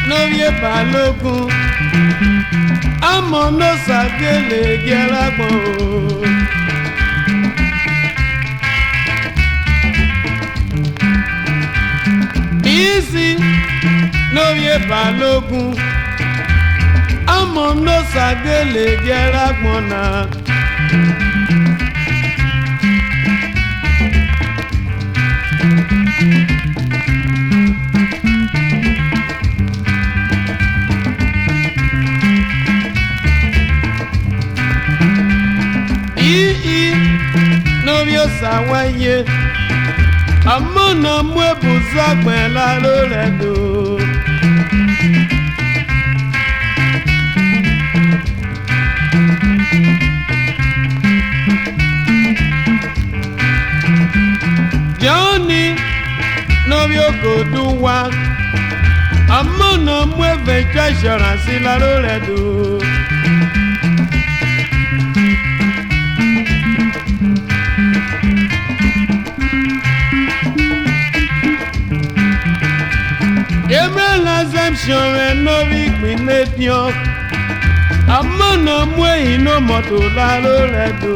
Novie Balógun Amọ̀nà Sàgélé Gẹ́lágbọ̀n Bísí Novie Balógun Amọ̀nà Sàgélé Gẹ́lágbọ̀n náà. Novio Sawaye Amọ̀nà Mwebuzagbẹ̀ Laloredo Johnny Novio Goduwa Amọ̀nà Mweventure Insurance Laloredo Emel Assumption Novi Quinetian Amọ̀nà Mweino Moto Laloredo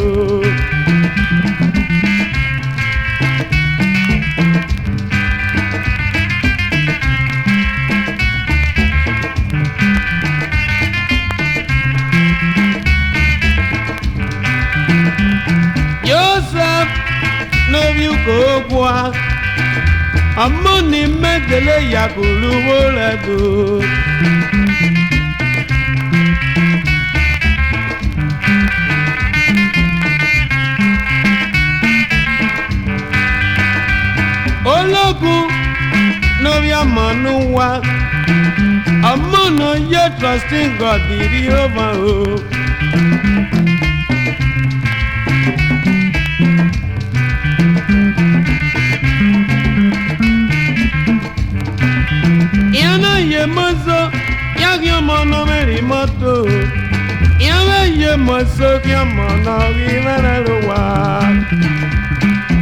Joseph Novi Kogwa Amọ̀nì Mẹ́gẹ̀lẹ́ Yakulu Woledo Ológun Novi Amanuwa Amọ̀nà Ye Trusting God Diri Over O Mozo, yagyo mono meri moto. Yawe ye mozo kya mono vivereluwa.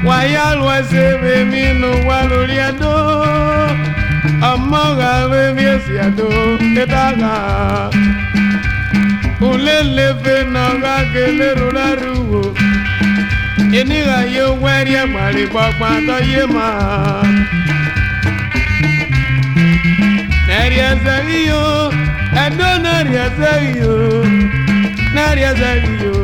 Wayalwa sebe minu waluriado. Amoga leviesiado etaga. Ulele fenaga kelerularuwo. Eniga yo weria malipakwa toyema. Nariazario, Ado Nariazario, Nariazario.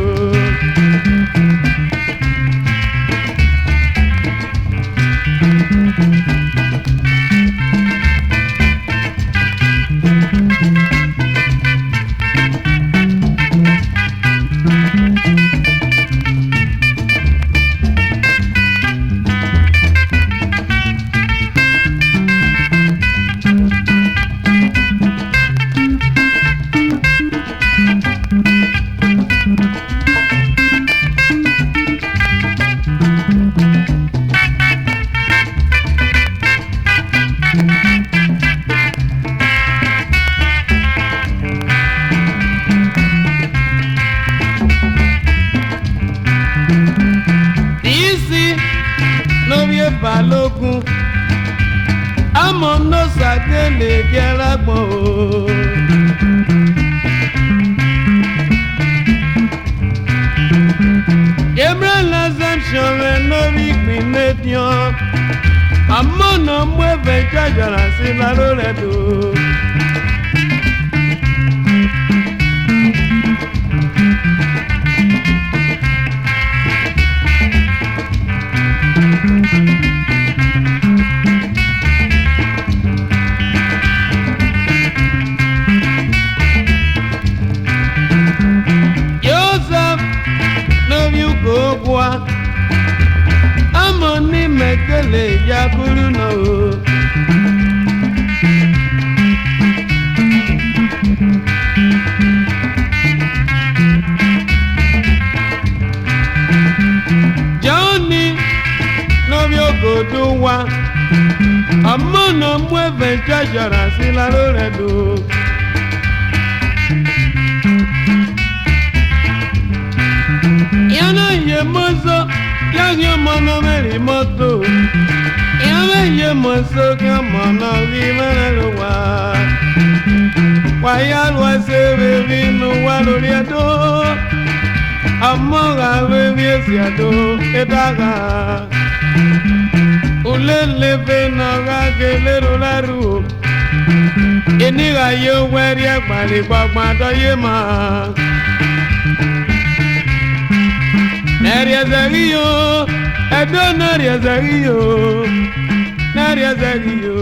Balógun Amọ̀nà Sàgélé Gẹ́lágbọ̀n Emel Assumption Novi Quinetian Amọ̀nà Mweventure Insurance Laloredo Amọ̀nì Mẹ́gẹ̀lẹ́ Yakulu no Johnny Novio Goduwa Amono mueve chachara si la loredo. Yana ye mozo, yang mono meri moto. Yana ye mozo, yang mono viva la lua. Waya lua se vino waloriado. Amora reviesiado edaga. Ulele venaga gelero laru. Eniga yo weri agbali gbagba yema. Naria Zagio, Edo Naria Zagio, Naria Zagio.